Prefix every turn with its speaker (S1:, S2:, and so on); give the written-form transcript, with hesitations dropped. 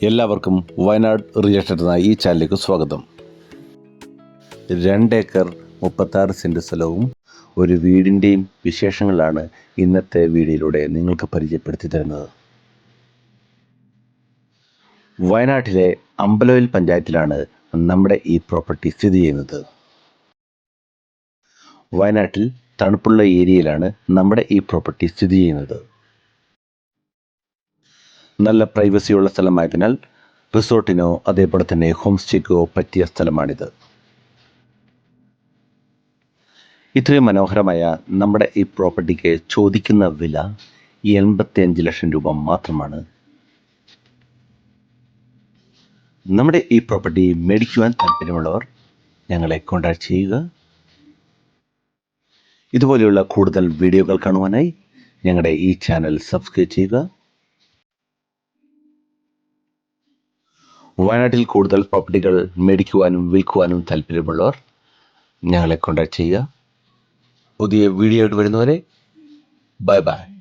S1: എല്ലാവർക്കും Wayanad real estate എന്ന ഈ ചാനലിലേക്ക് സ്വാഗതം. 2 ഏക്കർ 36 സെൻറ്റ് സ്ഥലവും ഒരു വീടിൻ്റെയും വിശേഷങ്ങളാണ് ഇന്നത്തെ വീഡിയോയിലൂടെ നിങ്ങൾക്ക് പരിചയപ്പെടുത്തി തരുന്നത്. വയനാട്ടിലെ അമ്പലവയൽ പഞ്ചായത്തിലാണ് നമ്മുടെ ഈ പ്രോപ്പർട്ടി സ്ഥിതി ചെയ്യുന്നത്. വയനാട്ടിൽ തണുപ്പുള്ള ഏരിയയിലാണ് നമ്മുടെ ഈ പ്രോപ്പർട്ടി സ്ഥിതി ചെയ്യുന്നത്. നല്ല പ്രൈവസിയുള്ള സ്ഥലമായതിനാൽ റിസോർട്ടിനോ അതേപോലെ തന്നെ ഹോം സ്റ്റേക്കോ പറ്റിയ സ്ഥലമാണിത്. ഇത്രയും മനോഹരമായ നമ്മുടെ ഈ പ്രോപ്പർട്ടിക്ക് ചോദിക്കുന്ന വില 85 ലക്ഷം രൂപ മാത്രമാണ്. നമ്മുടെ ഈ പ്രോപ്പർട്ടി മേടിക്കുവാൻ താല്പര്യമുള്ളവർ ഞങ്ങളെ കോൺടാക്ട് ചെയ്യുക. ഇതുപോലെയുള്ള കൂടുതൽ വീഡിയോകൾ കാണുവാനായി ഞങ്ങളുടെ ഈ ചാനൽ സബ്സ്ക്രൈബ് ചെയ്യുക. വയനാട്ടിൽ കൂടുതൽ പ്രോപ്പർട്ടികൾ മേടിക്കുവാനും വിൽക്കുവാനും താല്പര്യമുള്ളവർ ഞങ്ങളെ കോൺടാക്ട് ചെയ്യുക. പുതിയ വീഡിയോ ആയിട്ട് വരുന്നവരെ ബൈ ബൈ.